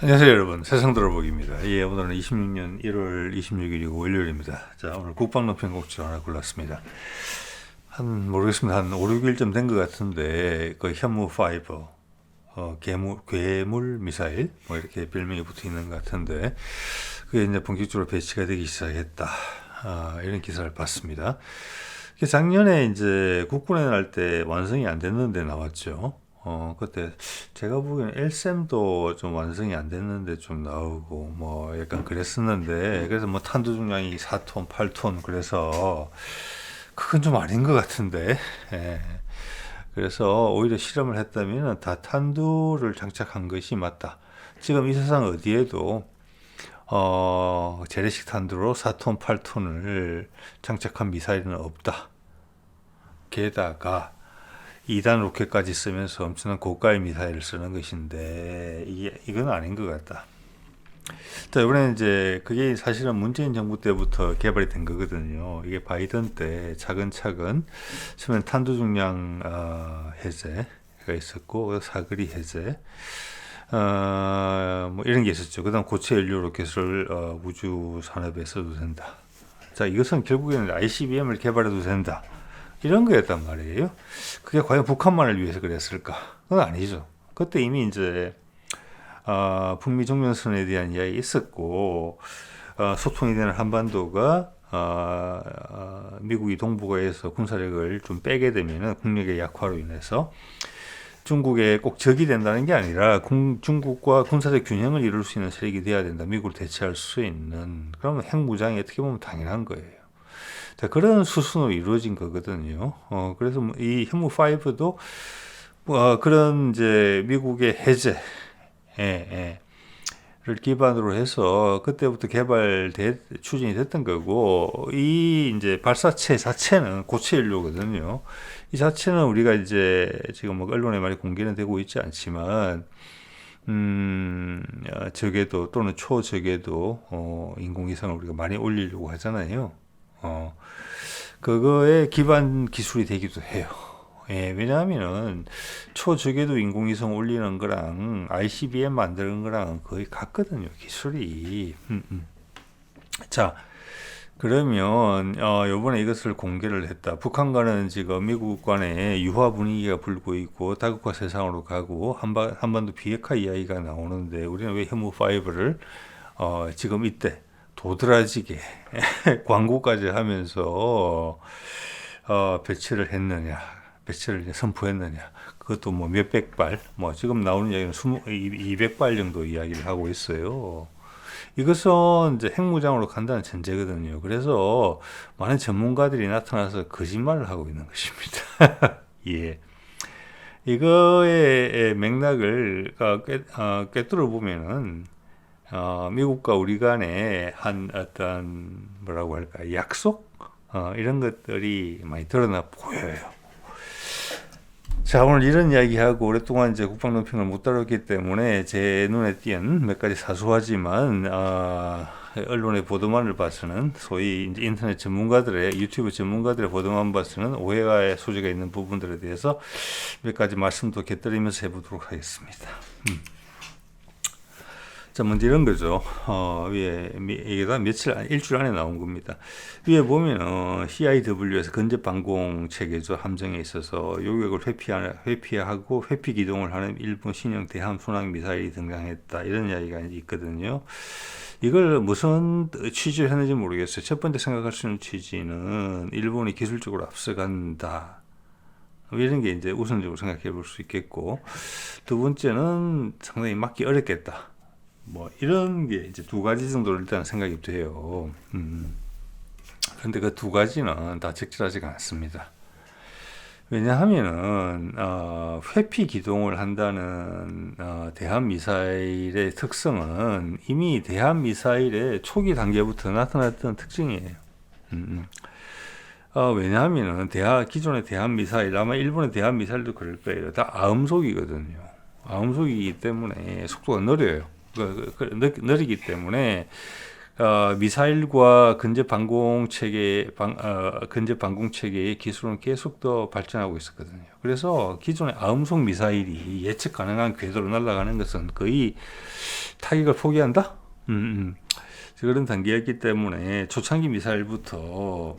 안녕하세요 여러분, 세상 들어보기입니다. 예, 오늘은 26년 1월 26일이고 일요일입니다. 자, 오늘 국방론평 곡지를 하나 골랐습니다. 모르겠습니다. 한 5, 6일쯤 된 것 같은데 그 현무5 괴물 미사일 뭐 이렇게 별명이 붙어 있는 것 같은데 그게 이제 본격적으로 배치가 되기 시작했다. 이런 기사를 봤습니다. 작년에 이제 국군에 날 때 완성이 안 됐는데 나왔죠. 그때 제가 보기에는 LSM도 좀 완성이 안 됐는데 좀 나오고 뭐 약간 그랬었는데 그래서 뭐 탄두 중량이 4톤, 8톤 그래서 그건 좀 아닌 것 같은데 예. 그래서 오히려 실험을 했다면 다탄두를 장착한 것이 맞다. 지금 이 세상 어디에도 재래식 탄두로 4톤, 8톤을 장착한 미사일은 없다. 게다가 2단 로켓까지 쓰면서 엄청난 고가의 미사일을 쓰는 것인데 이건 아닌 것 같다. 자, 이번에 이제 그게 사실은 문재인 정부 때부터 개발이 된 거거든요. 이게 바이든 때 차근차근 처음엔 탄두 중량 해제가 있었고 사거리 해제 뭐 이런 게 있었죠. 그다음 고체 연료 로켓을 우주 산업에 써도 된다. 자, 이것은 결국에는 ICBM을 개발해도 된다. 이런 거였단 말이에요. 그게 과연 북한만을 위해서 그랬을까? 그건 아니죠. 그때 이미 이제 북미 종전선언에 대한 이야기 있었고 소통이 되는 한반도가 미국이 동북아에서 군사력을 좀 빼게 되면은 국력의 약화로 인해서 중국에 꼭 적이 된다는 게 아니라 중국과 군사적 균형을 이룰 수 있는 세력이 돼야 된다. 미국을 대체할 수 있는. 그러면 핵무장이 어떻게 보면 당연한 거예요. 자, 그런 수순으로 이루어진 거거든요. 그래서 이 현무5도 그런 이제 미국의 해제, 를 기반으로 해서 그때부터 추진이 됐던 거고, 이 이제 발사체 자체는 고체 연료거든요. 이 자체는 우리가 이제 지금 뭐 언론에 많이 공개는 되고 있지 않지만, 저궤도 또는 초저궤도 인공위성을 우리가 많이 올리려고 하잖아요. 그거의 기반 기술이 되기도 해요. 예, 왜냐하면은 초저궤도 인공위성 올리는 거랑 ICBM 만드는 거랑 거의 같거든요, 기술이. 자, 그러면 요번에 이것을 공개를 했다. 북한과는 지금 미국 간에 유화 분위기가 불고 있고 다국화 세상으로 가고 한반도 비핵화 이야기가 나오는데 우리는 왜 현무5를 지금 이때 도드라지게 광고까지 하면서 배치를 했느냐, 배치를 선포했느냐. 그것도 뭐 몇백 발, 뭐 지금 나오는 이야기는 200발 정도 이야기를 하고 있어요. 이것은 이제 핵무장으로 간다는 전제거든요. 그래서 많은 전문가들이 나타나서 거짓말을 하고 있는 것입니다. 예. 이거의 맥락을 꿰뚫어 보면은 미국과 우리 간에 한 어떤 뭐라고 할까 약속 이런 것들이 많이 드러나 보여요. 자, 오늘 이런 이야기하고 오랫동안 이제 국방론평을 못 다뤘기 때문에 제 눈에 띄는 몇 가지 사소하지만 언론의 보도만을 봐서는 소위 이제 인터넷 전문가들의 유튜브 전문가들의 보도만 봐서는 오해가 소지가 있는 부분들에 대해서 몇 가지 말씀도 곁들이면서 해보도록 하겠습니다. 자, 먼저 이런 거죠. 위에, 이게 다 일주일 안에 나온 겁니다. 위에 보면, CIW에서 근접방공 체계죠. 함정에 있어서 요격을 회피하고 회피 기동을 하는 일본 신형 대함 순항 미사일이 등장했다. 이런 이야기가 있거든요. 이걸 무슨 취지를 했는지 모르겠어요. 첫 번째 생각할 수 있는 취지는 일본이 기술적으로 앞서간다. 이런 게 이제 우선적으로 생각해 볼 수 있겠고, 두 번째는 상당히 막기 어렵겠다. 뭐 이런 게 이제 두 가지 정도로 일단 생각이 돼요. 그런데 그 두 가지는 다 적절하지가 않습니다. 왜냐하면은 회피 기동을 한다는 대함 미사일의 특성은 이미 대함 미사일의 초기 단계부터 나타났던 특징이에요. 왜냐하면은 기존의 대함 미사일, 아마 일본의 대함 미사일도 그럴 거예요. 다 아음속이거든요. 아음속이기 때문에 속도가 느려요. 느리기 때문에 미사일과 근접 방공 체계의 기술은 계속 더 발전하고 있었거든요. 그래서 기존의 아음속 미사일이 예측 가능한 궤도로 날아가는 것은 거의 타격을 포기한다. 그런 단계였기 때문에 초창기 미사일부터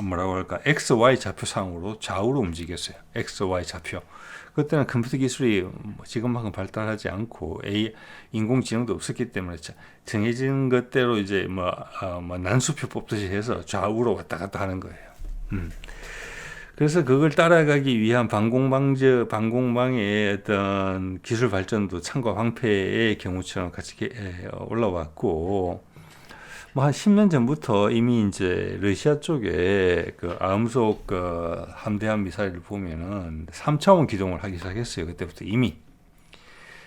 뭐라고 할까, X, Y 좌표상으로 좌우로 움직였어요. X, Y 좌표. 그때는 컴퓨터 기술이 지금만큼 발달하지 않고 인공지능도 없었기 때문에 정해진 것대로 이제 난수표 뽑듯이 해서 좌우로 왔다 갔다 하는 거예요. 그래서 그걸 따라가기 위한 방공망의 어떤 기술 발전도 창과 방패의 경우처럼 같이 올라왔고, 한 10년 전부터 이미 이제 러시아 쪽에 그 아음속 함대함 미사일을 보면은 3차원 기동을 하기 시작했어요. 그때부터 이미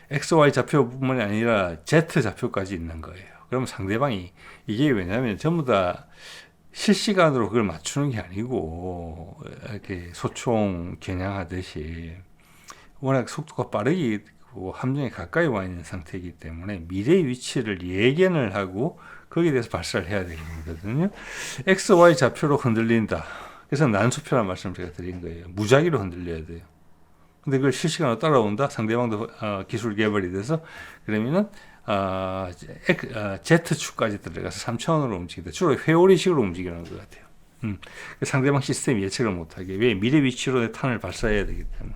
XY 좌표뿐만이 아니라 Z 좌표까지 있는 거예요. 그러면 상대방이, 이게 왜냐하면 전부 다 실시간으로 그걸 맞추는 게 아니고 이렇게 소총 겨냥하듯이 워낙 속도가 빠르고 함정에 가까이 와 있는 상태이기 때문에 미래의 위치를 예견을 하고 거기에 대해서 발사를 해야 되거든요. X, Y 좌표로 흔들린다. 그래서 난수표라는 말씀을 제가 드린 거예요. 무작위로 흔들려야 돼요. 근데 그걸 실시간으로 따라온다. 상대방도 기술 개발이 돼서 그러면은 Z축까지 들어가서 3차원으로 움직인다. 주로 회오리식으로 움직이는 것 같아요. 상대방 시스템이 예측을 못하게. 왜? 미래 위치로 탄을 발사해야 되기 때문에.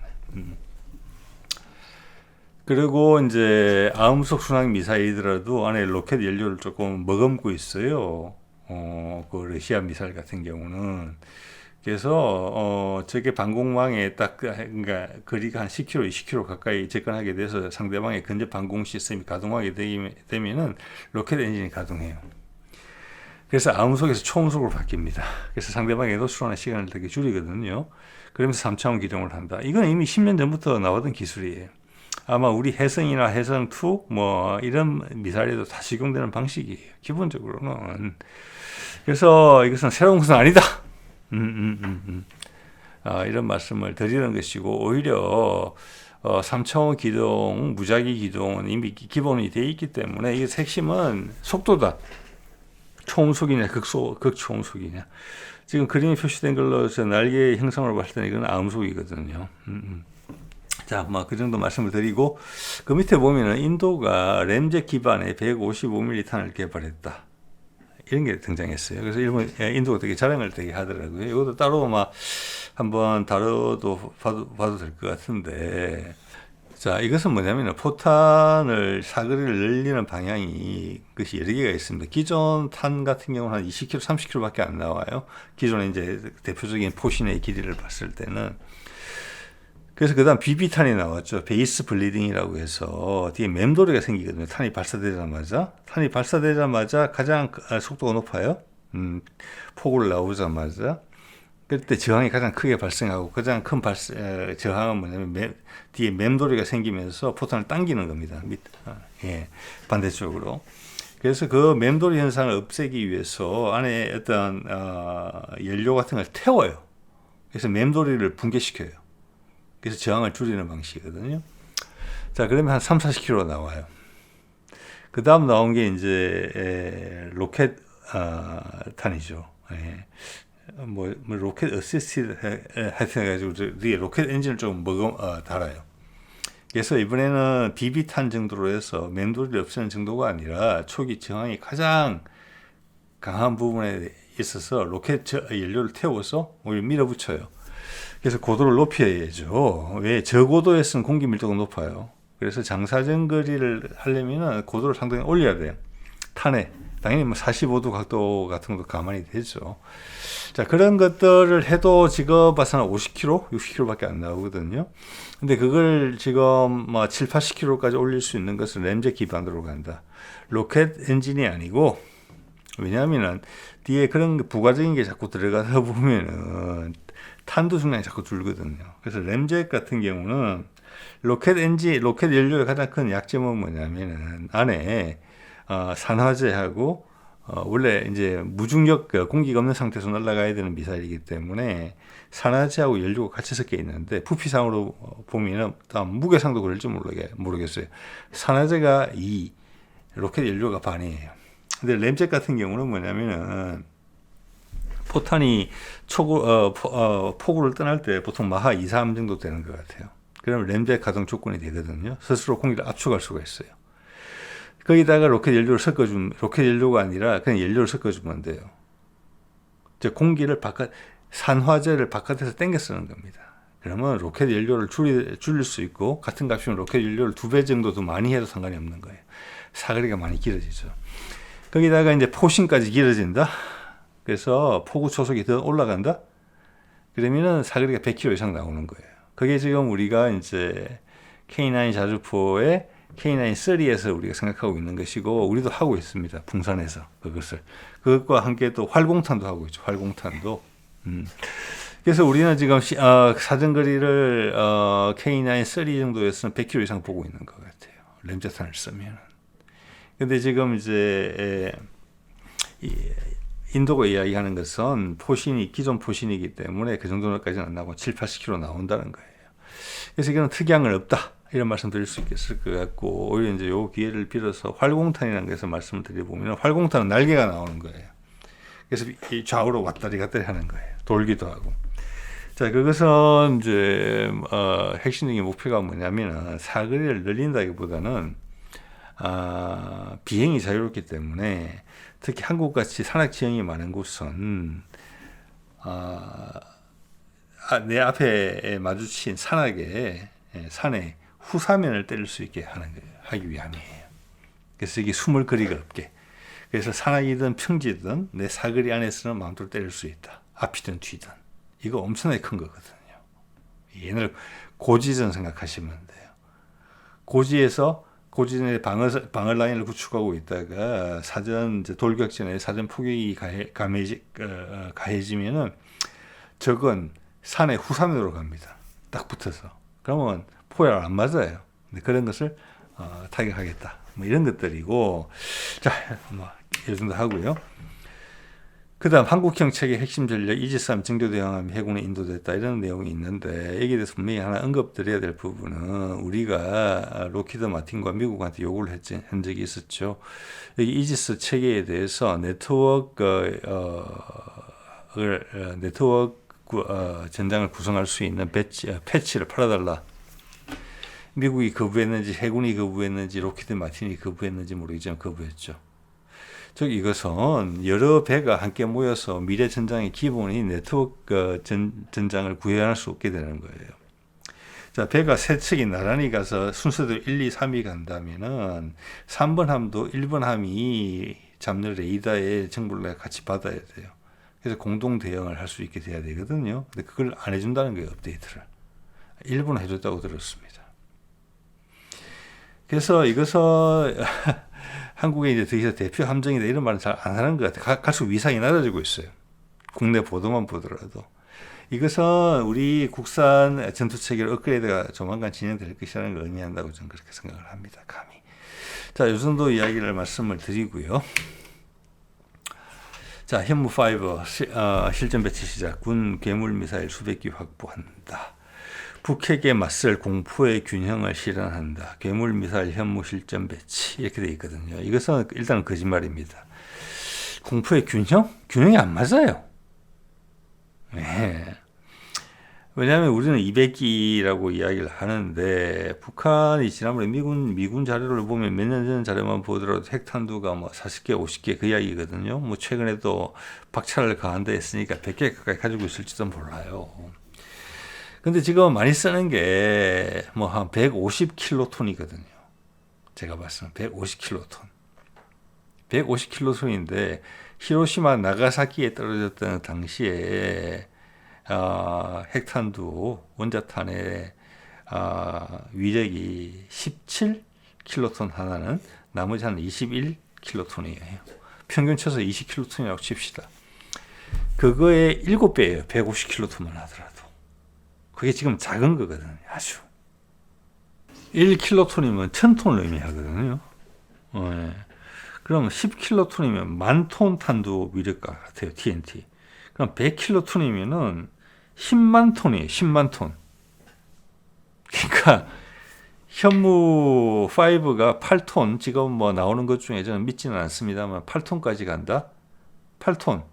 그리고 이제 아음속 순항 미사일이더라도 안에 로켓 연료를 조금 머금고 있어요. 그 러시아 미사일 같은 경우는. 그래서 저게 방공망에 딱 그러니까 거리가 한 10km, 20km 가까이 접근하게 돼서 상대방의 근접 방공 시스템이 가동하게 되면은 로켓 엔진이 가동해요. 그래서 아음속에서 초음속으로 바뀝니다. 그래서 상대방의 노출하는 시간을 되게 줄이거든요. 그러면서 3차원 기동을 한다. 이건 이미 10년 전부터 나왔던 기술이에요. 아마 우리 해성이나 해성2 이런 미사일에도 다 적용되는 방식이에요. 기본적으로는. 그래서 이것은 새로운 것은 아니다. 이런 말씀을 드리는 것이고, 오히려 3차원 기동, 무작위 기동은 이미 기본이 되어 있기 때문에 이 핵심은 속도다. 초음속이냐 극초음속이냐. 지금 그림에 표시된 걸로 날개 형상으로 봤을 때는 이건 아음속이거든요. 자, 그 정도 말씀을 드리고, 그 밑에 보면은 인도가 램젯 기반의 155mm 탄을 개발했다. 이런 게 등장했어요. 그래서 인도가 되게 자랑을 되게 하더라고요. 이것도 따로 한번 다뤄도 봐도 될 것 같은데. 자, 이것은 뭐냐면 포탄을 사거리를 늘리는 방향이 그것이 여러 개가 있습니다. 기존 탄 같은 경우는 한 20km, 30km밖에 안 나와요. 기존에 이제 대표적인 포신의 길이를 봤을 때는. 그래서 그 다음 BB탄이 나왔죠. 베이스 블리딩이라고 해서 뒤에 맴돌이가 생기거든요. 탄이 발사되자마자 가장 속도가 높아요. 폭으로 나오자마자. 그때 저항이 가장 크게 발생하고 가장 큰 저항은 뭐냐면 뒤에 맴돌이가 생기면서 포탄을 당기는 겁니다. 반대쪽으로. 그래서 그 맴돌이 현상을 없애기 위해서 안에 어떤 연료 같은 걸 태워요. 그래서 맴돌이를 붕괴시켜요. 그래서 저항을 줄이는 방식이거든요. 자, 그러면 한 3, 40km 나와요. 그 다음 나온 게 이제 로켓 탄이죠. 로켓 어시스티드 하여튼 해가지고 뒤에 로켓 엔진을 좀 달아요. 그래서 이번에는 BB탄 정도로 해서 맴돌이를 없애는 정도가 아니라 초기 저항이 가장 강한 부분에 있어서 로켓 연료를 태워서 밀어붙여요. 그래서 고도를 높여야죠. 왜? 저고도에서는 공기 밀도가 높아요. 그래서 장사정 거리를 하려면 고도를 상당히 올려야 돼요. 탄에. 당연히 45도 각도 같은 것도 가만히 되죠. 자, 그런 것들을 해도 지금 봐서는 50km, 60km밖에 안 나오거든요. 근데 그걸 지금 7, 80km까지 올릴 수 있는 것은 램젯 기반으로 간다. 로켓 엔진이 아니고, 왜냐하면 뒤에 그런 부가적인 게 자꾸 들어가다 보면은 탄도 중량이 자꾸 줄거든요. 그래서 램젯 같은 경우는 로켓 연료의 가장 큰 약점은 뭐냐면은 안에 산화제하고 원래 이제 무중력 공기가 없는 상태에서 날아가야 되는 미사일이기 때문에 산화제하고 연료가 같이 섞여 있는데 부피상으로 보면은 무게상도 그럴지 모르겠어요. 산화제가 2, 로켓 연료가 반이에요. 근데 램젯 같은 경우는 뭐냐면은 포탄이 포구를 떠날 때 보통 마하 2, 3 정도 되는 것 같아요. 그러면 램젯 가동 조건이 되거든요. 스스로 공기를 압축할 수가 있어요. 거기다가 로켓 연료를 섞어주면, 로켓 연료가 아니라 그냥 연료를 섞어주면 돼요. 즉 공기를 산화제를 바깥에서 땡겨 쓰는 겁니다. 그러면 로켓 연료를 줄일 수 있고, 같은 값이면 로켓 연료를 2배 정도 더 많이 해도 상관이 없는 거예요. 사거리가 많이 길어지죠. 거기다가 이제 포신까지 길어진다. 그래서 포구 초속이 더 올라간다. 그러면은 사거리가 100km 이상 나오는 거예요. 그게 지금 우리가 이제 K9 자주포의 K9-3에서 우리가 생각하고 있는 것이고, 우리도 하고 있습니다. 풍산에서 그것과 함께 또 활공탄도 하고 있죠. 활공탄도. 그래서 우리는 지금 사정거리를 K9-3 정도에서는 100km 이상 보고 있는 것 같아요. 램제탄을 쓰면. 근데 지금 이제 인도가 이야기하는 것은 기존 포신이기 때문에 그 정도까지는 안 나오고 7, 80km 나온다는 거예요. 그래서 이거는 특이한 건 없다. 이런 말씀 드릴 수 있을 것 같고, 오히려 이제 요 기회를 빌어서 활공탄이라는 것에서 말씀을 드려보면, 활공탄은 날개가 나오는 거예요. 그래서 이 좌우로 왔다리 갔다리 하는 거예요. 돌기도 하고. 자, 그것은 이제 핵심적인 목표가 뭐냐면 사거리를 늘린다기보다는 비행이 자유롭기 때문에, 특히 한국같이 산악 지형이 많은 곳은 내 앞에 마주친 산에 후사면을 때릴 수 있게 하기 위함이에요. 그래서 이게 숨을 거리가 없게. 그래서 산악이든 평지든 내 사거리 안에서는 마음대로 때릴 수 있다. 앞이든 뒤든. 이거 엄청나게 큰 거거든요. 얘를 고지전 생각하시면 돼요. 고지전에 방어 라인을 구축하고 있다가 돌격전에 사전 포격이 가해지면은 적은 산의 후사면으로 갑니다. 딱 붙어서. 그러면 포야를 안 맞아요. 근데 그런 것을 타격하겠다. 뭐 이런 것들이고, 자, 이 정도 하고요. 그 다음 한국형 체계 핵심 전략 이지스함 증조 대항함이 해군에 인도됐다, 이런 내용이 있는데, 여기에 대해서 분명히 하나 언급드려야 될 부분은, 우리가 로키드 마틴과 미국한테 요구를 한 적이 있었죠. 여기 이지스 체계에 대해서 네트워크 전장을 구성할 수 있는 패치를 팔아달라. 미국이 거부했는지, 해군이 거부했는지, 로키드 마틴이 거부했는지 모르겠지만 거부했죠. 즉 이것은 여러 배가 함께 모여서 미래 전장의 기본인 네트워크 전장을 구현할 수 없게 되는 거예요. 자, 배가 세 척이 나란히 가서 순서대로 1, 2, 3이 간다면은 3번 함도 1번 함이 잡는 레이더의 정보를 같이 받아야 돼요. 그래서 공동 대응을 할 수 있게 돼야 되거든요. 근데 그걸 안 해준다는 거예요, 업데이트를. 일부는 해줬다고 들었습니다. 그래서 이것은 한국의 이제 더 이상 대표 함정이다, 이런 말은 잘 안 하는 것 같아요. 갈수록 위상이 낮아지고 있어요. 국내 보도만 보더라도. 이것은 우리 국산 전투 체계를 업그레이드가 조만간 진행될 것이라는 걸 의미한다고 저는 그렇게 생각을 합니다. 감히. 자, 이 정도 이야기를 말씀을 드리고요. 자, 현무5 실전 배치 시작. 군 괴물 미사일 수백 기 확보한다. 북핵에 맞설 공포의 균형을 실현한다. 괴물 미사일 현무 실전 배치, 이렇게 되어 있거든요. 이것은 일단 거짓말입니다. 공포의 균형이 안 맞아요. 네. 왜냐하면 우리는 200기라고 이야기를 하는데, 북한이 지난번에 미군 자료를 보면 몇 년 전 자료만 보더라도 핵탄두가 뭐 40개, 50개 그 이야기거든요. 뭐 최근에도 박차를 가한다 했으니까 100개 가까이 가지고 있을지도 몰라요. 근데 지금 많이 쓰는 게 뭐 한 150킬로톤이거든요. 제가 봤을 때 150킬로톤. 150킬로톤인데 히로시마 나가사키에 떨어졌던 당시에 핵탄두 원자탄의 위력이 17킬로톤 하나는 나머지 한 21킬로톤이에요. 평균 쳐서 20킬로톤이라고 칩시다. 그거의 7배예요. 150킬로톤만 하더라도. 그게 지금 작은 거거든요. 아주. 1킬로톤이면 1000톤을 의미하거든요. 네. 그럼 10킬로톤이면 10,000톤 탄두 위력과 같아요. TNT. 그럼 100킬로톤이면은 10만 톤이에요. 10만 톤. 그러니까 현무 5가 8톤, 지금 뭐 나오는 것 중에 저는 믿지는 않습니다만 8톤까지 간다? 8톤.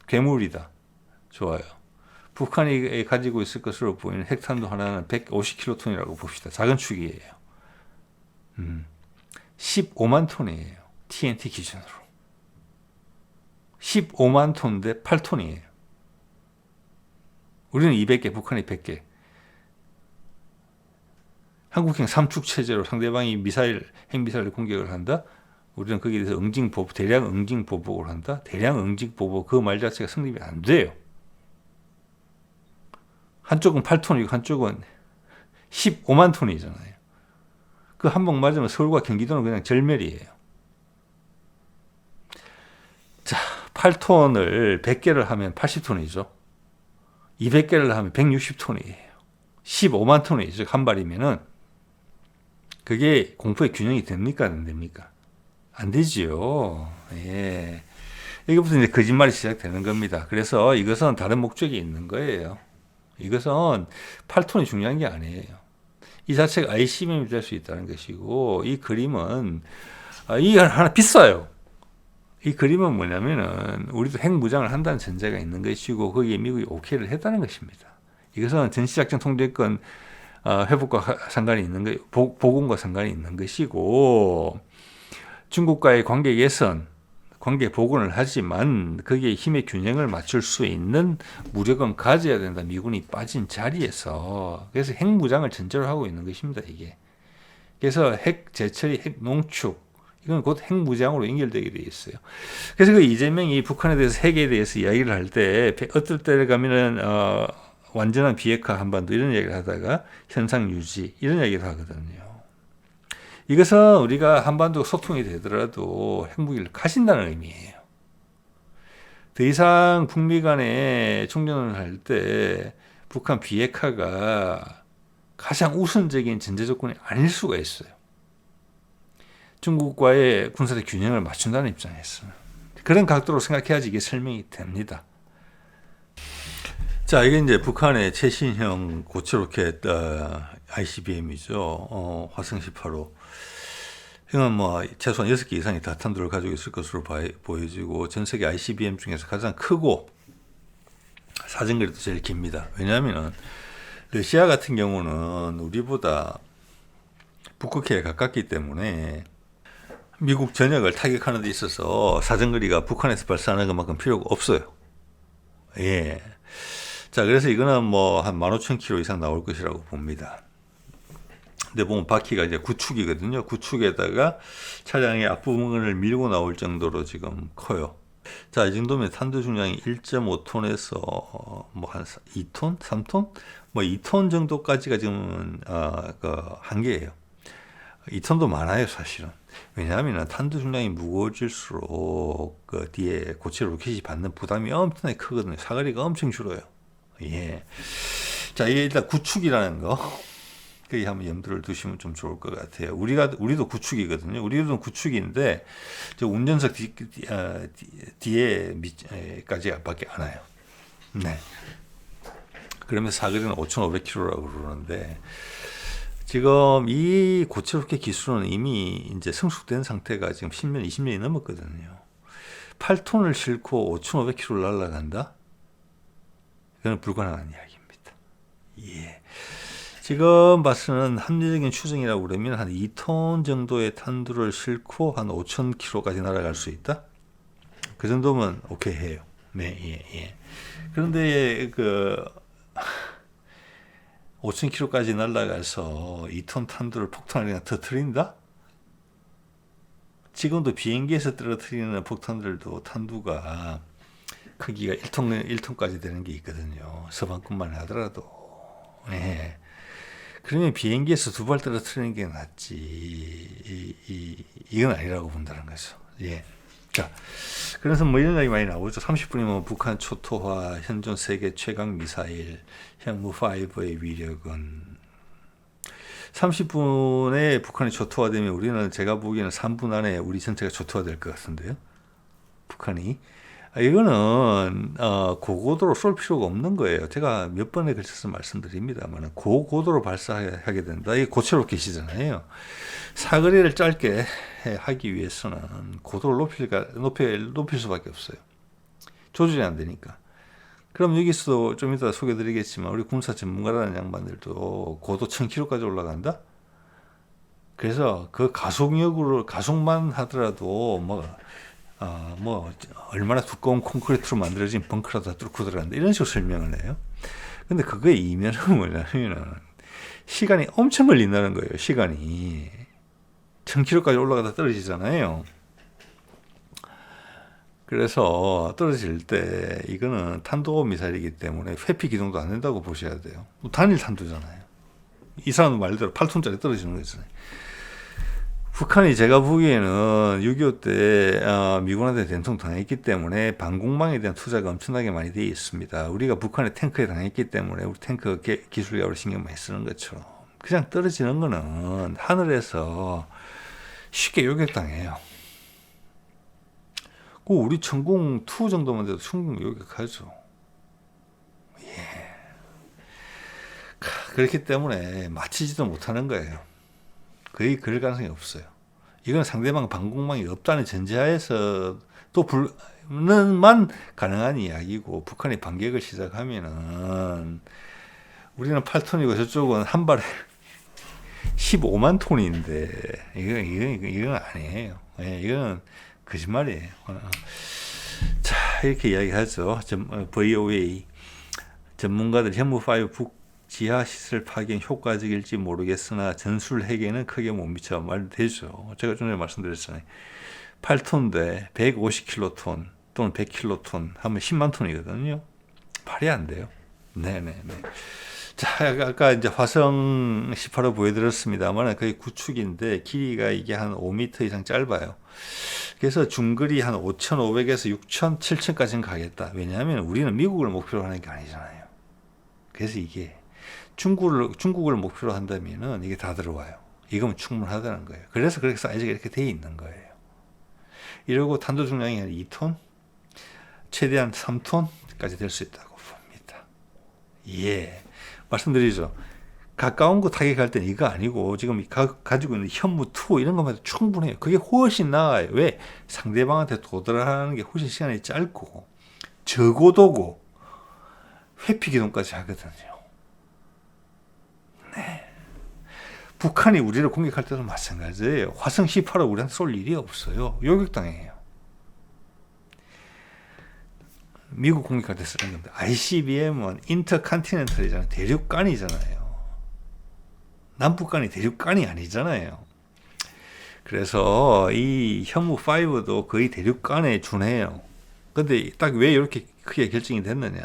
괴물이다. 좋아요. 북한이 가지고 있을 것으로 보이는 핵탄두 하나는 150킬로톤이라고 봅시다. 작은 축이에요. 15만 톤이에요. TNT 기준으로. 15만 톤인데 8톤이에요. 우리는 200개, 북한이 100개. 한국형 삼축 체제로 상대방이 핵미사일 공격을 한다? 우리는 거기에 대해서 대량 응징 보복을 한다? 대량 응징 보복, 그 말 자체가 성립이 안 돼요. 한쪽은 8톤이고 한쪽은 15만 톤이잖아요. 그 한 방 맞으면 서울과 경기도는 그냥 절멸이에요. 자, 8톤을 100개를 하면 80톤이죠. 200개를 하면 160톤이에요. 15만 톤이죠. 한 발이면은. 그게 공포의 균형이 됩니까? 안 됩니까? 안 되지요. 예. 여기부터 이제 거짓말이 시작되는 겁니다. 그래서 이것은 다른 목적이 있는 거예요. 이것은 8톤이 중요한 게 아니에요. 이 자체가 ICBM이 될 수 있다는 것이고, 이 그림은, 이게 하나 비싸요. 이 그림은 뭐냐면은, 우리도 핵무장을 한다는 전제가 있는 것이고, 거기에 미국이 오케이를 했다는 것입니다. 이것은 전시작전 통제권 회복과 상관이 있는 거, 보건과 상관이 있는 것이고, 중국과의 관계 개선, 관계 복원을 하지만 거기에 힘의 균형을 맞출 수 있는 무력은 가져야 된다. 미군이 빠진 자리에서. 그래서 핵무장을 전제로 하고 있는 것입니다. 이게. 그래서 핵 재처리, 핵 농축, 이건 곧 핵무장으로 연결되게 되어 있어요. 그래서 그 이재명이 북한에 대해서 핵에 대해서 이야기를 할 때 어떨 때를 가면은 완전한 비핵화 한반도 이런 얘기를 하다가 현상 유지 이런 얘기를 하거든요. 이것은 우리가 한반도 소통이 되더라도 핵무기를 가진다는 의미예요. 더 이상 북미 간에 총전을 할 때 북한 비핵화가 가장 우선적인 전제 조건이 아닐 수가 있어요. 중국과의 군사적 균형을 맞춘다는 입장에서. 그런 각도로 생각해야지 이게 설명이 됩니다. 자, 이게 이제 북한의 최신형 고체 로켓 ICBM이죠. 화성 18호. 이건 뭐 최소한 6개 이상의 다탄두를 가지고 있을 것으로 보여지고 전 세계 ICBM 중에서 가장 크고 사정거리도 제일 깁니다. 왜냐하면 러시아 같은 경우는 우리보다 북극해에 가깝기 때문에 미국 전역을 타격하는 데 있어서 사정거리가 북한에서 발사하는 것만큼 필요가 없어요. 예. 자, 그래서 이거는 뭐 한 15,000km 이상 나올 것이라고 봅니다. 근데 보면 바퀴가 이제 구축이거든요. 구축에다가 차량의 앞부분을 밀고 나올 정도로 지금 커요. 자, 이 정도면 탄두 중량이 1.5톤에서 뭐 한 2톤, 3톤, 뭐 2톤 정도까지가 지금 그 한계예요. 2톤도 많아요, 사실은. 왜냐하면 탄두 중량이 무거워질수록 그 뒤에 고체 로켓이 받는 부담이 엄청나게 크거든요. 사거리가 엄청 줄어요. 예. 자, 이게 일단 구축이라는 거. 거기 한번 염두를 두시면 좀 좋을 것 같아요. 우리도 구축이거든요. 우리도 구축인데, 저 운전석 뒤에까지 밖에 안 와요. 네. 그러면서 사거리는 5,500km라고 그러는데, 지금 이 고체 로켓 기술은 이미 이제 성숙된 상태가 지금 10년, 20년이 넘었거든요. 8톤을 싣고 5,500km를 날아간다? 이건 불가능한 이야기입니다. 예. 지금 봐서는 합리적인 추정이라고 그러면 한 2톤 정도의 탄두를 싣고 한 5,000km까지 날아갈 수 있다? 그 정도면 오케이 해요. 네, 예, 예. 그런데 그 5,000km까지 날아가서 2톤 탄두를 폭탄을 그냥 터뜨린다? 지금도 비행기에서 떨어뜨리는 폭탄들도 탄두가 크기가 1톤까지 되는 게 있거든요. 서방급만 하더라도. 예. 그러면 비행기에서 2발 떨어뜨리는 게 낫지. 이건 아니라고 본다는 거죠. 예. 자, 그래서 뭐 이런 얘기 많이 나오죠. 30분이면 북한 초토화, 현존 세계 최강 미사일, 현무5의 위력은 30분에 북한이 초토화되면 우리는 제가 보기에는 3분 안에 우리 전체가 초토화될 것 같은데요. 북한이. 이거는 고고도로 쏠 필요가 없는 거예요. 제가 몇 번에 걸쳐서 말씀드립니다만 고고도로 발사하게 된다. 이게 고체로 계시잖아요. 사거리를 짧게 하기 위해서는 고도를 높일 수밖에 없어요. 조절이 안 되니까. 그럼 여기서도 좀 이따 소개드리겠지만 우리 군사 전문가라는 양반들도 고도 1000km까지 올라간다. 그래서 그 가속만 하더라도 얼마나 두꺼운 콘크리트로 만들어진 벙커라도 다 뚫고 들어간다. 이런 식으로 설명을 해요. 근데 그거의 이면은 뭐냐면은 시간이 엄청 걸린다는 거예요. 시간이 1000km까지 올라가다 떨어지잖아요. 그래서 떨어질 때 이거는 탄도미사일이기 때문에 회피 기동도 안 된다고 보셔야 돼요. 단일 탄도잖아요. 이 사람 말대로 8톤짜리 떨어지는 거잖아요. 북한이 제가 보기에는 6.25 때 미군한테 된통 당했기 때문에 방공망에 대한 투자가 엄청나게 많이 되어 있습니다. 우리가 북한의 탱크에 당했기 때문에 우리 탱크 기술력으로 신경 많이 쓰는 것처럼 그냥 떨어지는 거는 하늘에서 쉽게 요격당해요. 우리 천공 2 정도만 돼도 충분히 요격하죠. 예. 그렇기 때문에 맞히지도 못하는 거예요. 거의 그럴 가능성이 없어요. 이건 상대방 방공망이 없다는 전제하에서 또 불는만 가능한 이야기고 이북한이 반격을 시작하면은 우리는 8톤이고 저쪽은 한 발에 15만 톤인데 이건 아니에요. 예, 이건 거짓말이에요. 자, 이렇게 이야기하죠. VOA 전문가들 현무5 북 지하 시설 파견 효과적일지 모르겠으나 전술 핵에는 크게 못 미쳐 말되죠. 제가 좀 전에 말씀드렸잖아요. 8톤대 150킬로톤 또는 100킬로톤 하면 10만 톤이거든요. 말이 안 돼요. 네네네. 자, 아까 이제 화성 18호 보여드렸습니다만 거의 구축인데 길이가 이게 한 5m 이상 짧아요. 그래서 중거리 한 5,500에서 6,000, 7,000까지는 가겠다. 왜냐하면 우리는 미국을 목표로 하는 게 아니잖아요. 그래서 이게 중국을 목표로 한다면은 이게 다 들어와요. 이거면 충분하다는 거예요. 그래서 그렇게 사이즈가 이렇게 돼 있는 거예요. 이러고 탄도 중량이 한 2톤, 최대한 3톤까지 될 수 있다고 봅니다. 예. 말씀드리죠. 가까운 거 타격할 때는 이거 아니고 지금 가지고 있는 현무2 이런 것만 해도 충분해요. 그게 훨씬 나아요. 왜? 상대방한테 도달하는 게 훨씬 시간이 짧고 저고도고 회피 기동까지 하거든요. 네. 북한이 우리를 공격할 때도 마찬가지예요. 화성 18호 우리한테 쏠 일이 없어요. 요격당해요. 미국 공격할 때 쓰는 겁니다. ICBM은 인터컨티넨탈이잖아요. 대륙간이잖아요. 남북간이 대륙간이 아니잖아요. 그래서 이 현무5도 거의 대륙간에 준해요. 근데 딱 왜 이렇게 크게 결정이 됐느냐?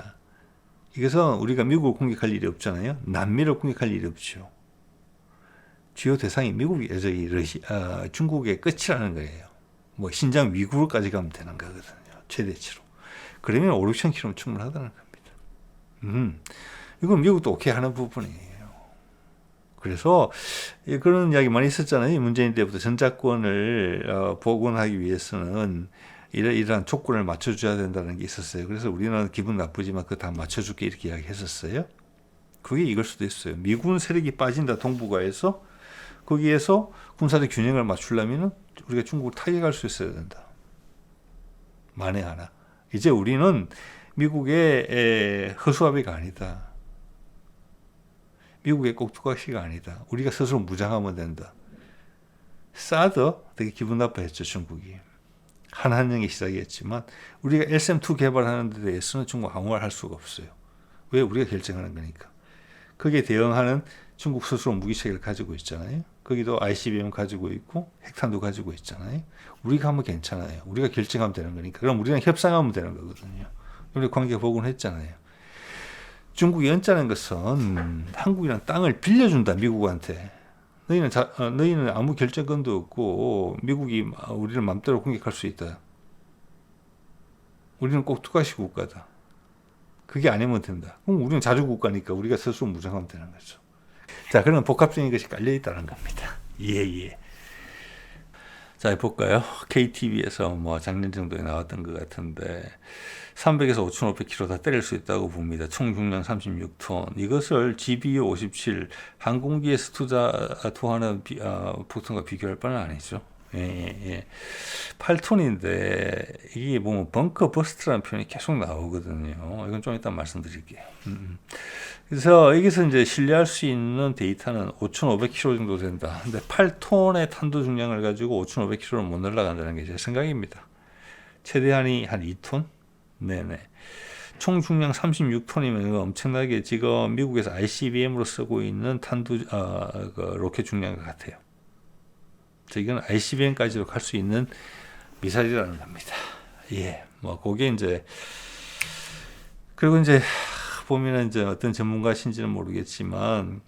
이것은 우리가 미국을 공격할 일이 없잖아요. 남미를 공격할 일이 없죠. 주요 대상이 중국의 끝이라는 거예요. 뭐 신장 위구르까지 가면 되는 거거든요. 최대치로. 그러면 5, 6천 킬로면 충분하다는 겁니다. 이건 미국도 오케이 하는 부분이에요. 그래서 그런 이야기 많이 있었잖아요. 문재인 때부터 전작권을 복원하기 위해서는 이러한 조건을 맞춰줘야 된다는 게 있었어요. 그래서 우리는 기분 나쁘지만 그거 다 맞춰줄게 이렇게 이야기했었어요. 그게 이걸 수도 있어요. 미군 세력이 빠진다 동북아에서 거기에서 군사적 균형을 맞추려면 우리가 중국을 타격할 수 있어야 된다. 만에 하나. 이제 우리는 미국의 허수아비가 아니다. 미국의 꼭두각시가 아니다. 우리가 스스로 무장하면 된다. 사드 되게 기분 나빠했죠. 중국이. 한한령의 시작이었지만 우리가 LSM2 개발하는 데 대해서는 중국 아무 말 할 수가 없어요. 왜? 우리가 결정하는 거니까. 거기에 대응하는 중국 스스로 무기체계를 가지고 있잖아요. 거기도 ICBM 가지고 있고 핵탄도 가지고 있잖아요. 우리가 하면 괜찮아요. 우리가 결정하면 되는 거니까. 그럼 우리랑 협상하면 되는 거거든요. 우리 관계 복원했잖아요. 중국이 연짜는 것은 한국이랑 땅을 빌려준다. 미국한테. 너희는 아무 결정권도 없고 미국이 우리를 마음대로 공격할 수 있다. 우리는 꼭 투가시 국가다. 그게 아니면 된다. 그럼 우리는 자주 국가니까 우리가 스스로 무장하면 되는 거죠. 자, 그러면 복합적인 것이 깔려 있다는 겁니다. 예. 자, 볼까요? KTV에서 뭐 작년 정도에 나왔던 것 같은데 300에서 5,500km 다 때릴 수 있다고 봅니다. 총 중량 36톤. 이것을 GBU 57 항공기에서 투하하는 폭탄과 비교할 바는 아니죠. 예, 예, 예. 8톤인데 이게 보면 벙커 버스트라는 표현이 계속 나오거든요. 이건 좀 이따 말씀드릴게요. 그래서 여기서 이제 신뢰할 수 있는 데이터는 5,500km 정도 된다. 근데 8톤의 탄도 중량을 가지고 5,500km를 못 날아간다는 게 제 생각입니다. 최대한이 한 2톤? 네네. 총 중량 36톤이면 엄청나게 지금 미국에서 ICBM으로 쓰고 있는 그 로켓 중량과 같아요. 이건 ICBM까지도 갈 수 있는 미사일이라는 겁니다. 예, 뭐 그게 이제 그리고 이제 보면은 이제 어떤 전문가신지는 모르겠지만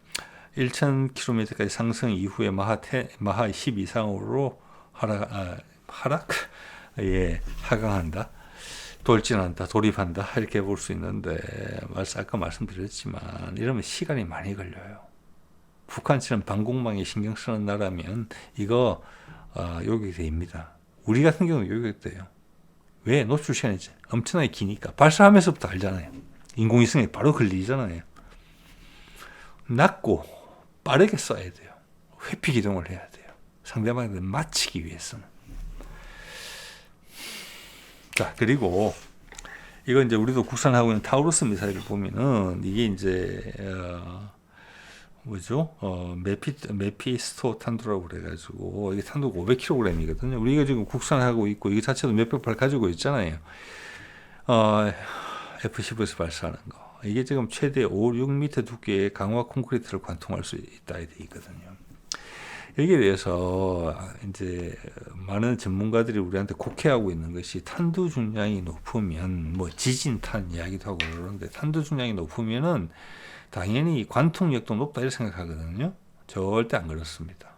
1,000km까지 상승 이후에 마하 10 이상으로 하강한다, 돌진한다, 돌입한다 이렇게 볼 수 있는데 아까 말씀드렸지만 이러면 시간이 많이 걸려요. 북한처럼 방공망에 신경 쓰는 나라면 이거 요격됩니다. 우리 같은 경우는 요격돼요. 왜? 노출 시간이 엄청나게 기니까. 발사하면서부터 알잖아요. 인공위성에 바로 걸리잖아요. 낮고 빠르게 쏴야 돼요. 회피 기동을 해야 돼요. 상대방을 맞히기 위해서는. 자, 그리고 이거 이제 우리도 국산하고 있는 타우루스 미사일을 보면은 이게 이제 메피스토 탄두라고 그래가지고 이게 탄두가 500kg이거든요. 우리가 지금 국산하고 있고 이게 자체도 몇백 발 가지고 있잖아요. F-15에서 발사하는 거. 이게 지금 최대 5, 6m 두께의 강화 콘크리트를 관통할 수 있다 돼 있거든요. 여기에 대해서 이제 많은 전문가들이 우리한테 곡해하고 있는 것이 탄두 중량이 높으면 뭐 지진탄 이야기도 하고 그러는데 탄두 중량이 높으면은 당연히 관통력도 높다 이렇게 생각하거든요. 절대 안 그렇습니다.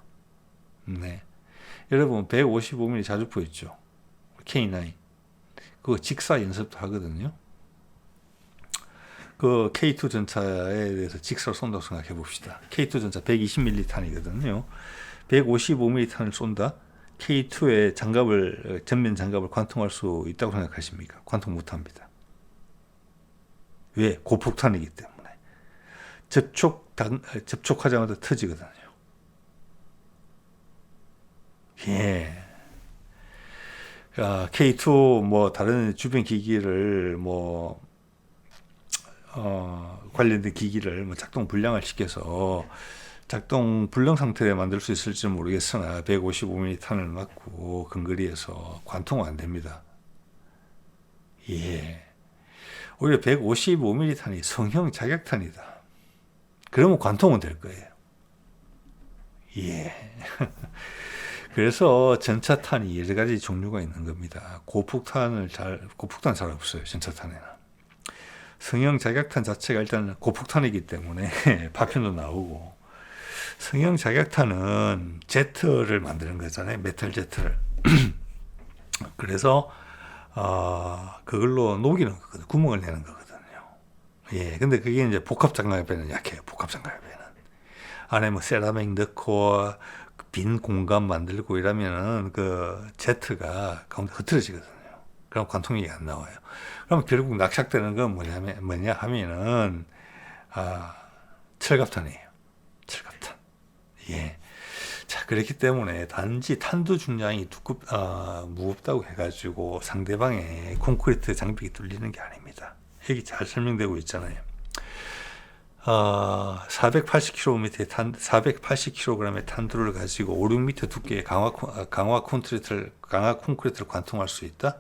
네. 여러분 155mm 자주포 있죠. K9. 그거 직사 연습도 하거든요. 그 K2 전차에 대해서 직사를 쏜다고 생각해 봅시다. K2 전차 120mm 탄이거든요. 155mm 탄을 쏜다. K2의 전면 장갑을 관통할 수 있다고 생각하십니까? 관통 못합니다. 왜? 고폭탄이기 때문에. 접촉하자마자 터지거든요. 예. K2 뭐 다른 주변 기기를 관련된 기기를 작동 불량을 시켜서 작동 불능 상태에 만들 수 있을지 모르겠으나 155mm 탄을 맞고 근거리에서 관통은 안 됩니다. 예. 오히려 155mm 탄이 성형 자격탄이다. 그러면 관통은 될 거예요. 예. 그래서 전차탄이 여러 가지 종류가 있는 겁니다. 고폭탄 잘 없어요. 전차탄에는. 성형 자격탄 자체가 일단 고폭탄이기 때문에 파편도 나오고, 성형 자격탄은 제트를 만드는 거잖아요. 메탈 제트를. 그래서 그걸로 녹이는 거거든요. 구멍을 내는 거거든요. 예, 근데 그게 이제 복합 장갑에는 약해요. 복합 장갑에는 안에 뭐 세라믹 넣고 빈 공간 만들고 이러면은 그 제트가 가운데 흐트러지거든요. 그럼 관통력이 안 나와요. 그럼 결국 낙착되는 건 뭐냐 하면은 철갑탄이에요. 철갑탄. 예. 자, 그렇기 때문에 단지 탄두 중량이 무겁다고 해가지고 상대방의 콘크리트 장벽이 뚫리는 게 아닙니다. 여기 잘 설명되고 있잖아요. 480kg의 탄두를 가지고 5, 6m 두께의 강화 콘크리트를 관통할 수 있다.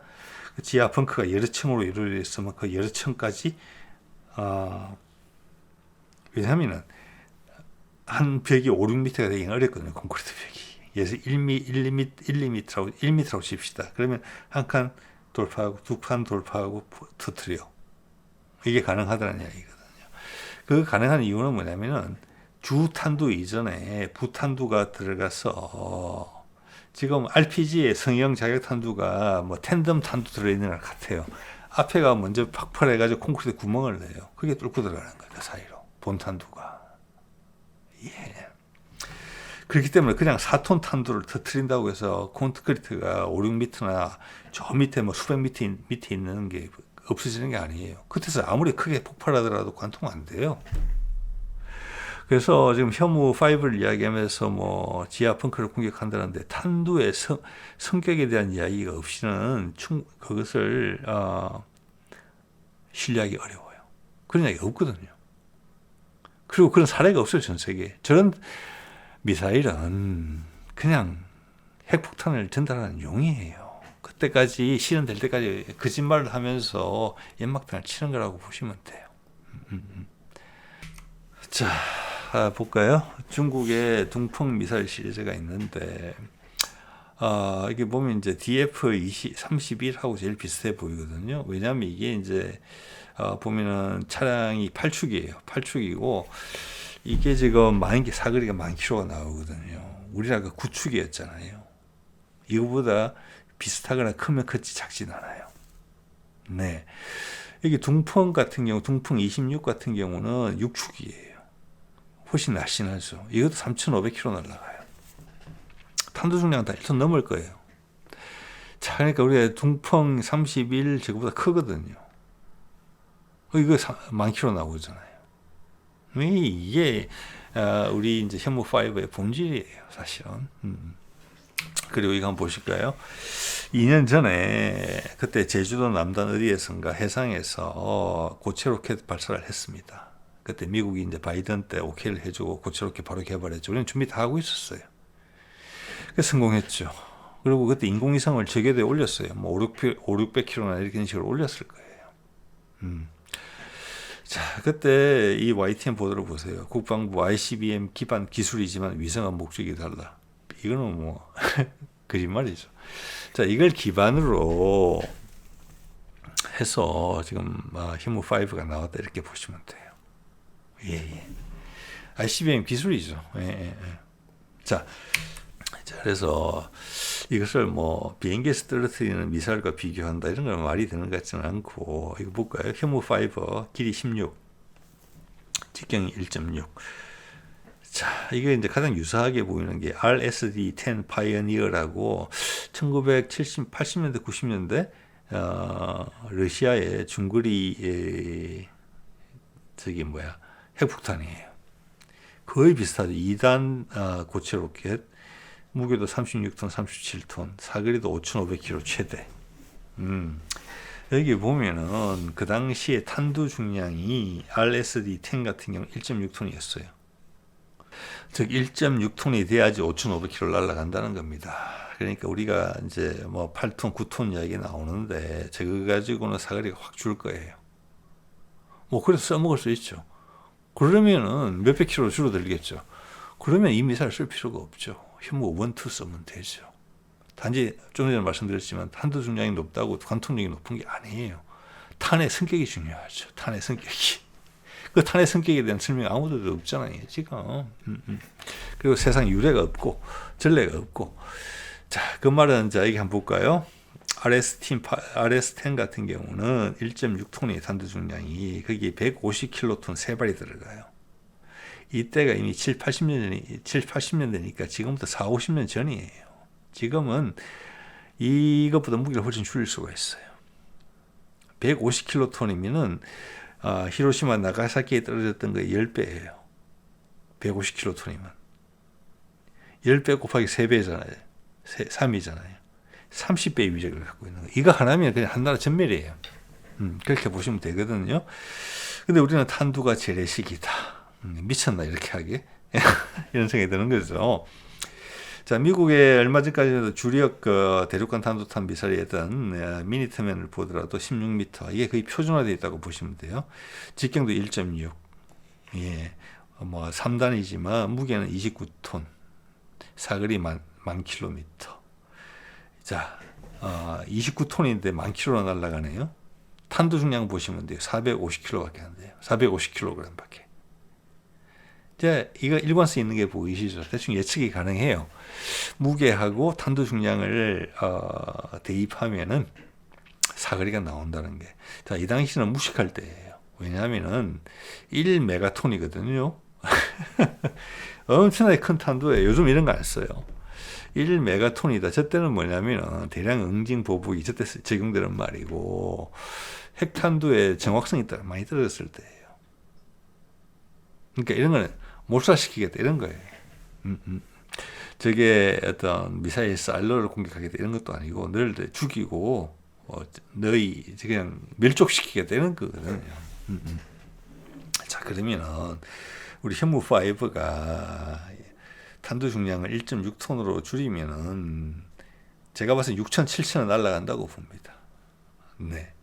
지하 벙커가 여러 층으로 이루어져 있으면 그 여러 층까지 왜냐하면은 한 벽이 5, 6m가 되기는 어렵거든요. 콘크리트 벽이. 그래서 1m라고 칩시다. 그러면 한 칸 돌파하고 두 칸 돌파하고 터뜨려. 이게 가능하다는 이야기거든요. 그 가능한 이유는 뭐냐면은 주탄두 이전에 부탄두가 들어가서 지금 RPG에 성형 자격 탄두가 뭐 텐덤 탄두 들어있는 것 같아요. 앞에가 먼저 팍팔해가지고 콘크리트 구멍을 내요. 그게 뚫고 들어가는 거예요. 그 사이로. 본 탄두가. 예. 그렇기 때문에 그냥 4톤 탄두를 터트린다고 해서 콘크리트가 5, 6m나 저 밑에 뭐 수백 밑에 있는 게 없어지는 게 아니에요. 그때서 아무리 크게 폭발하더라도 관통 안 돼요. 그래서 지금 혐오5를 이야기하면서 뭐 지하 펑크를 공격한다는데 탄두의 성격에 대한 이야기가 없이는 그것을 신뢰하기 어려워요. 그런 이야기가 없거든요. 그리고 그런 사례가 없어요, 전 세계에. 저런 미사일은 그냥 핵폭탄을 전달하는 용이에요. 그때까지 실현될 때까지 거짓말을 하면서 연막탄을 치는 거라고 보시면 돼요. 자, 볼까요? 중국의 둥펑 미사일 시리즈가 있는데 이게 보면 이제 DF-31하고 제일 비슷해 보이거든요. 왜냐하면 이게 이제 보면은 차량이 8축이에요. 8축이고 이게 지금 사거리가 10,000km가 나오거든요. 우리나라가 9축이었잖아요. 이거보다 비슷하거나 크면 컸지 작진 않아요. 네. 여기 둥펑 같은 경우, 둥펑 26 같은 경우는 6축이에요. 훨씬 날씬하죠. 이것도 3,500km 날아가요. 탄두 중량은 다 1톤 넘을 거예요. 자, 그러니까 우리가 둥펑 31 저거보다 크거든요. 이거 10,000km 나오잖아요. 이게 우리 이제 혐오5의 본질이에요, 사실은. 그리고 이거 한번 보실까요? 2년 전에 그때 제주도 남단 어디에선가 해상에서 고체 로켓 발사를 했습니다. 그때 미국이 이제 바이든 때 오케이를 해주고 고체 로켓 바로 개발했죠. 우리는 준비 다 하고 있었어요. 그래서 성공했죠. 그리고 그때 인공위성을 저궤도에 올렸어요. 뭐 500km나 이렇게 식으로 올렸을 거예요. 자, 그때 이 YTN 보도를 보세요. 국방부 ICBM 기반 기술이지만 위성은 목적이 달라. 이거는 뭐 거짓말이죠. 자, 이걸 기반으로 해서 지금 혐오5가 나왔다 이렇게 보시면 돼요. 예. ICBM 기술이죠. 예. 자, 그래서 이것을 뭐 비행기에서 떨어뜨리는 미사일과 비교한다 이런 건 말이 되는 것 같지는 않고, 이거 볼까요? 혐오5 길이 16, 직경이 1.6. 자, 이게 이제 가장 유사하게 보이는 게 RSD-10 파이어니어라고 1980년대, 90년대 러시아의 중거리 핵폭탄이에요. 거의 비슷하죠. 2단 고체 로켓, 무게도 36톤, 37톤, 사거리도 5,500km 최대. 여기 보면은 그 당시에 탄두 중량이 RSD-10 같은 경우 1.6톤이었어요. 즉 1.6톤이 돼야지 5,500km 날아간다는 겁니다. 그러니까 우리가 이제 뭐 8톤, 9톤 이야기 나오는데 저거 가지고는 사거리가 확 줄 거예요. 뭐 그래서 써먹을 수 있죠. 그러면은 몇백 킬로 줄어들겠죠. 그러면 이 미사일 쓸 필요가 없죠. 혐오 1, 2 쓰면 되죠. 단지 좀 전에 말씀드렸지만 탄두 중량이 높다고 관통력이 높은 게 아니에요. 탄의 성격이 중요하죠. 탄의 성격이. 그 탄의 성격에 대한 설명이 아무데도 없잖아요, 지금. 그리고 세상 유례가 없고 전례가 없고. 자, 그 말은 자 여기 한번 볼까요? RS10 같은 경우는 1.6톤의 탄두 중량이 거기에 150킬로톤 3발이 들어가요. 이때가 이미 80년대니까 지금부터 4, 50년 전이에요. 지금은 이것보다 무게를 훨씬 줄일 수가 있어요. 150킬로톤이면은 히로시마 나가사키에 떨어졌던 거의 10배예요. 150킬로톤이면 10배 곱하기 3배잖아요. 3이잖아요. 30배의 위력을 갖고 있는 거. 이거 하나면 그냥 한 나라 전멸이에요. 그렇게 보시면 되거든요. 근데 우리는 탄두가 재래식이다. 미쳤나 이렇게 하게 이런 생각이 드는 거죠. 자, 미국에 얼마 전까지도 주력 대륙간 탄도탄 미사일이었던 미니트맨을 보더라도 16m, 이게 거의 표준화되어 있다고 보시면 돼요. 직경도 1.6, 예, 뭐 3단이지만 무게는 29톤, 사거리 만 킬로미터. 자, 29톤인데 10,000km 날아가네요. 탄두 중량 보시면 돼요. 450kg밖에 안 돼요. 450kg밖에. 이제 이거 일관성 있는 게 보이시죠? 대충 예측이 가능해요. 무게하고 탄두 중량을 대입하면은 사거리가 나온다는 게. 자, 이 당시는 무식할 때예요. 왜냐하면은 1메가톤이거든요. 엄청나게 큰 탄두에 요즘 이런 거 안 써요. 1메가톤이다. 저 때는 뭐냐면 대량 응징 보복이 저때 적용되는 말이고 핵탄두의 정확성이 많이 떨어졌을 때예요. 그러니까 이런 거는 몰살시키겠다 이런 거예요. 저게 어떤 미사일 살로를 공격하겠다 이런 것도 아니고 너를 죽이고 너희 그냥 멸족시키겠다 이런 거거든요. 자, 그러면은 우리 현무5가 탄두 중량을 1.6톤으로 줄이면은 제가 봐서 6천, 7천은 날아간다고 봅니다. 네.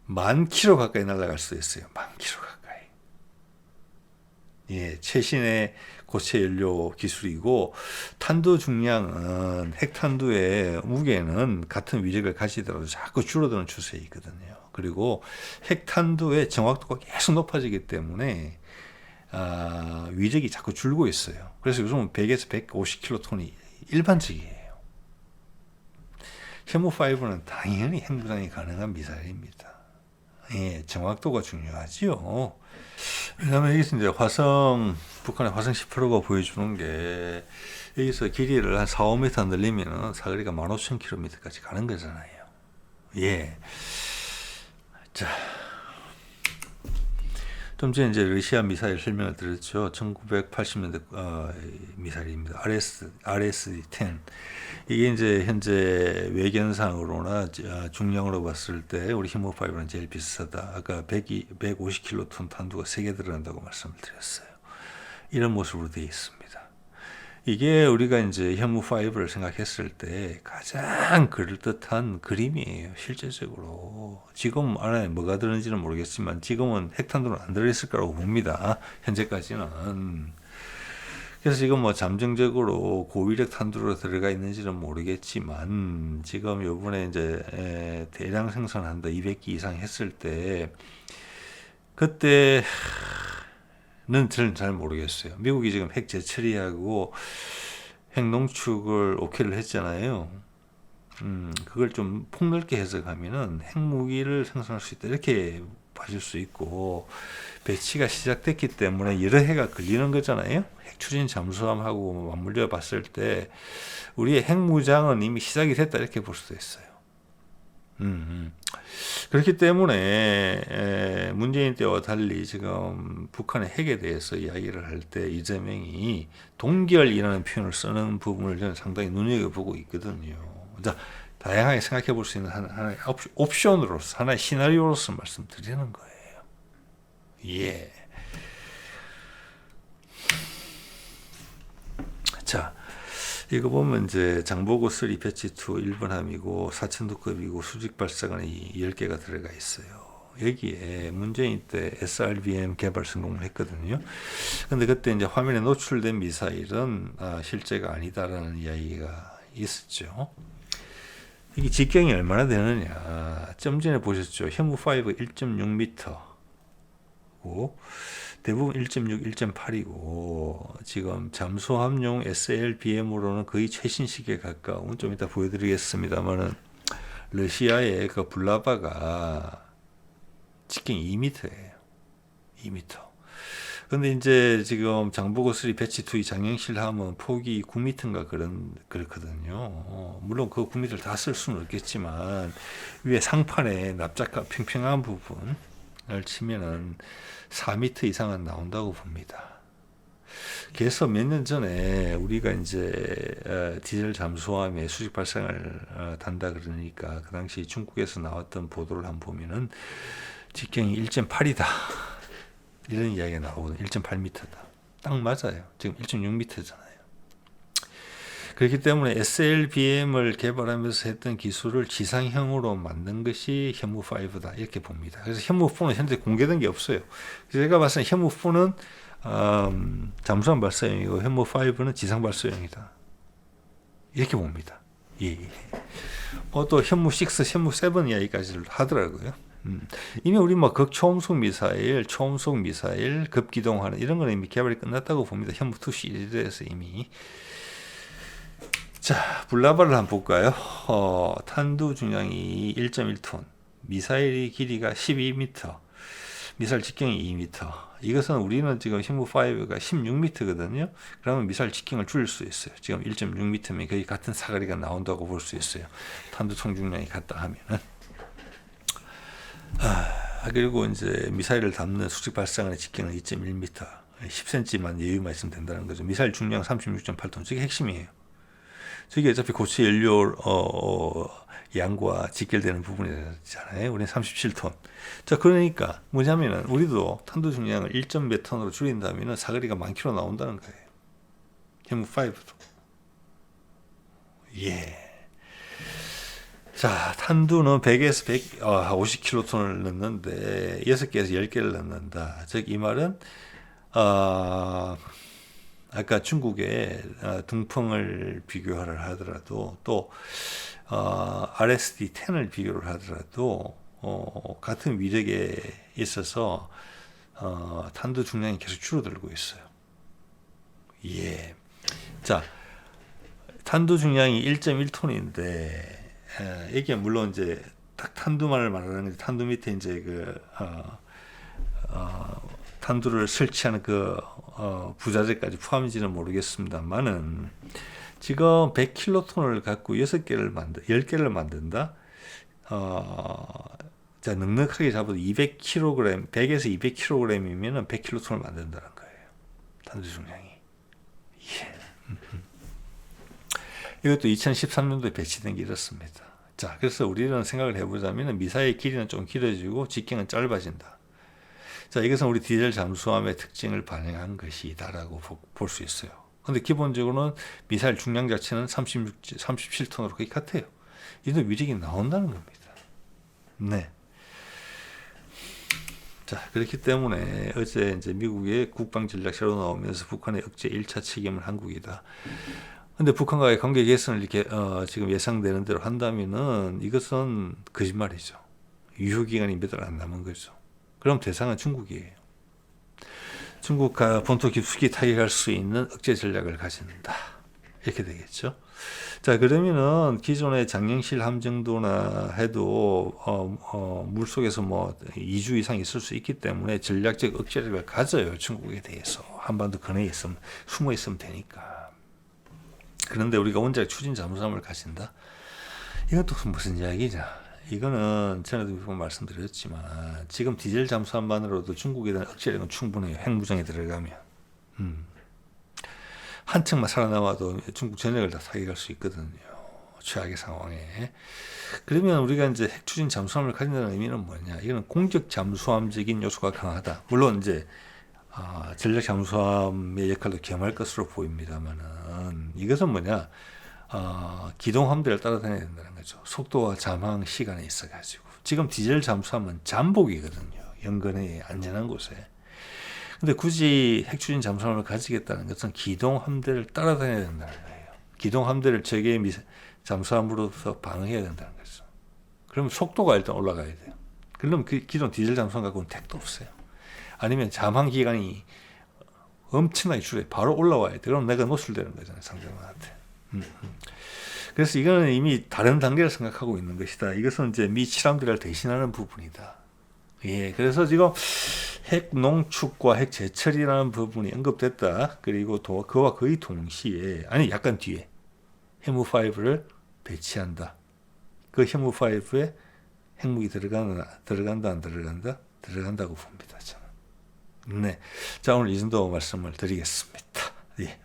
10,000km 가까이 날아갈 수 있어요. 10,000km 가까이. 예, 최신의 고체 연료 기술이고 탄두 중량은 핵탄두의 무게는 같은 위력을 가지더라도 자꾸 줄어드는 추세에 있거든요. 그리고 핵탄두의 정확도가 계속 높아지기 때문에 위력이 자꾸 줄고 있어요. 그래서 요즘은 100에서 150킬로톤이 일반적이에요. 현무5는 당연히 핵무장이 가능한 미사일입니다. 예, 정확도가 중요하지요. 왜냐하면 여기서 이제 북한의 화성 10%가 보여주는 게 여기서 길이를 한 4, 5m 늘리면 사거리가 15,000km까지 가는 거잖아요. 예. 자. 좀 전에 이제 러시아 미사일 설명을 드렸죠. 1980년대 미사일입니다. RS-10. 이게 이제 현재 외견상으로나 중량으로 봤을 때 우리 현무5는 제일 비싸다. 아까 150킬로톤 탄두가 3개 들어간다고 말씀을 드렸어요. 이런 모습으로 되어 있습니다. 이게 우리가 이제 현무5를 생각했을 때 가장 그럴듯한 그림이에요. 실제적으로. 지금 안에 뭐가 들었는지는 모르겠지만 지금은 핵탄두는 안 들어있을 거라고 봅니다. 현재까지는. 그래서 지금 뭐 잠정적으로 고위력 탄두로 들어가 있는지는 모르겠지만 지금 요번에 이제 대량 생산한다 200기 이상 했을 때 그때 저는 잘 모르겠어요. 미국이 지금 핵 재처리하고 핵 농축을 오케이를 했잖아요. 그걸 좀 폭넓게 해석하면은 핵무기를 생산할 수 있다 이렇게 봐줄 수 있고 배치가 시작됐기 때문에 여러 해가 걸리는 거잖아요. 핵 추진 잠수함하고 맞물려 봤을 때 우리의 핵무장은 이미 시작이 됐다 이렇게 볼 수도 있어요. 그렇기 때문에 문재인 때와 달리 지금 북한의 핵에 대해서 이야기를 할 때 이재명이 동결이라는 표현을 쓰는 부분을 저는 상당히 눈여겨보고 있거든요. 자, 다양하게 생각해 볼 수 있는 하나의 옵션으로서 하나의 시나리오로서 말씀드리는 거예요. 예. 자, 이거 보면 이제 장보고 3 배치 2 1번함이고 4,000도급이고 수직 발사관이 10개가 들어가 있어요. 여기에 문재인 때 SRBM 개발 성공을 했거든요. 근데 그때 이제 화면에 노출된 미사일은 실제가 아니다라는 이야기가 있었죠. 이게 직경이 얼마나 되느냐. 좀 전에 보셨죠. 현무5 1.6m고 대부분 1.6, 1.8이고 지금 잠수함용 SLBM으로는 거의 최신 시기에 가까운 좀 이따 보여드리겠습니다만은 러시아의 그 블라바가 직경이 2m예요. 2m. 근데 이제 지금 장보고 3 배치 2 장영실 하면 폭이 9m인가 그렇거든요. 물론 그 9m를 다 쓸 수는 없겠지만 위에 상판에 납작한 평평한 부분을 치면은 4m 이상은 나온다고 봅니다. 그래서 몇 년 전에 우리가 이제 디젤 잠수함에 수직 발사를 단다 그러니까 그 당시 중국에서 나왔던 보도를 한번 보면은 직경이 1.8이다. 이런 이야기가 나오거든요. 1.8m다. 딱 맞아요. 지금 1.6m잖아요. 그렇기 때문에 SLBM을 개발하면서 했던 기술을 지상형으로 만든 것이 현무5다. 이렇게 봅니다. 그래서 현무4는 현재 공개된 게 없어요. 그래서 제가 봤을 때 현무4는 잠수함 발사용이고 현무5는 지상 발사용이다. 이렇게 봅니다. 예. 또 현무6, 현무7 이야기까지 하더라고요. 이미 우리 뭐 극초음속 미사일, 초음속 미사일, 급기동하는 이런 거는 이미 개발이 끝났다고 봅니다. 현무2 시리즈에서 이미. 자, 블라바를 한번 볼까요? 탄두 중량이 1.1톤, 미사일의 길이가 12m, 미사일 직경이 2m. 이것은 우리는 지금 힘무5가 16m거든요. 그러면 미사일 직경을 줄일 수 있어요. 지금 1.6m면 거의 같은 사거리가 나온다고 볼 수 있어요. 탄두 총중량이 같다 하면은. 그리고 이제 미사일을 담는 수직 발사관의 직경은 2.1m. 10cm만 여유만 있으면 된다는 거죠. 미사일 중량 36.8톤. 저게 핵심이에요. 저게 어차피 고체 연료 양과 직결되는 부분이잖아요. 우리는 37톤. 자, 그러니까 뭐냐면은 우리도 탄두 중량을 1몇 톤으로 줄인다면은 사거리가 10,000km 나온다는 거예요. 해무5도. 예. 자, 탄두는 100에서 50kton을 넣는데 6개에서 10개를 넣는다. 즉 이 말은 아까 중국의 등풍을 비교를 하더라도 또 RSD-10을 비교를 하더라도 같은 위력에 있어서 탄두 중량이 계속 줄어들고 있어요. 예. 자, 탄두 중량이 1.1톤인데 이게 물론 이제 딱 탄두만을 말하는 게 탄두 밑에 이제 탄두를 설치하는 부자재까지 포함인지는 모르겠습니다만은 지금 100킬로톤을 갖고 10개를 만든다. 자, 넉넉하게 잡아도 200kg, 100에서 200kg이면은 100킬로톤을 만든다는 거예요. 탄두 중량이. 예. 이것도 2013년도에 배치된 게 이렇습니다. 자, 그래서 우리는 생각을 해보자면 미사일 길이는 좀 길어지고 직경은 짧아진다. 자, 이것은 우리 디젤 잠수함의 특징을 반영한 것이다라고 볼 수 있어요. 근데 기본적으로는 미사일 중량 자체는 37톤으로 거의 같아요. 이도 위력이 나온다는 겁니다. 네. 자, 그렇기 때문에 어제 이제 미국의 국방 전략 새로 나오면서 북한의 억제 1차 책임은 한국이다. 근데 북한과의 관계 개선을 이렇게 지금 예상되는 대로 한다면은 이것은 거짓말이죠. 유효 기간이 몇 달 안 남은 거죠. 그럼 대상은 중국이에요. 중국과 본토 깊숙이 타격할 수 있는 억제 전략을 가진다. 이렇게 되겠죠. 자, 그러면은 기존의 장영실 함 정도나 해도 물속에서 뭐 2주 이상 있을 수 있기 때문에 전략적 억제력을 가져요. 중국에 대해서. 한반도 근해에 있으면 숨어 있으면 되니까. 그런데 우리가 원자력 추진 잠수함을 가진다? 이것도 무슨 이야기냐? 이거는 전에도 몇 번 말씀드렸지만 지금 디젤 잠수함만으로도 중국에 대한 억제력은 충분해요. 핵무장에 들어가면. 한 척만 살아남아도 중국 전역을 다 타격할 수 있거든요. 최악의 상황에. 그러면 우리가 이제 핵 추진 잠수함을 가진다는 의미는 뭐냐? 이거는 공격 잠수함적인 요소가 강하다. 물론 이제 전략 잠수함의 역할도 겸할 것으로 보입니다만은 이것은 뭐냐? 기동함대를 따라다녀야 된다는 거죠. 속도와 잠항 시간에 있어가지고. 지금 디젤 잠수함은 잠복이거든요. 연근해 안전한 곳에. 근데 굳이 핵추진 잠수함을 가지겠다는 것은 기동함대를 따라다녀야 된다는 거예요. 기동함대를 적의 잠수함으로서 방어해야 된다는 거죠. 그러면 속도가 일단 올라가야 돼요. 그러면 그 기존 디젤 잠수함 갖고는 택도 없어요. 아니면 잠항 기간이 엄청나게 줄여요. 바로 올라와야 돼. 그럼 내가 노출되는 거잖아요. 상대방한테. 그래서 이거는 이미 다른 단계를 생각하고 있는 것이다. 이것은 이제 미 칠함대를 대신하는 부분이다. 예, 그래서 지금 핵 농축과 핵 제철이라는 부분이 언급됐다. 그리고 또 그와 거의 동시에 약간 뒤에 해무5를 배치한다. 그 해무5에 핵무기 들어간다 안 들어간다? 들어간다고 봅니다. 저는. 네, 자 오늘 이 정도 말씀을 드리겠습니다. 예.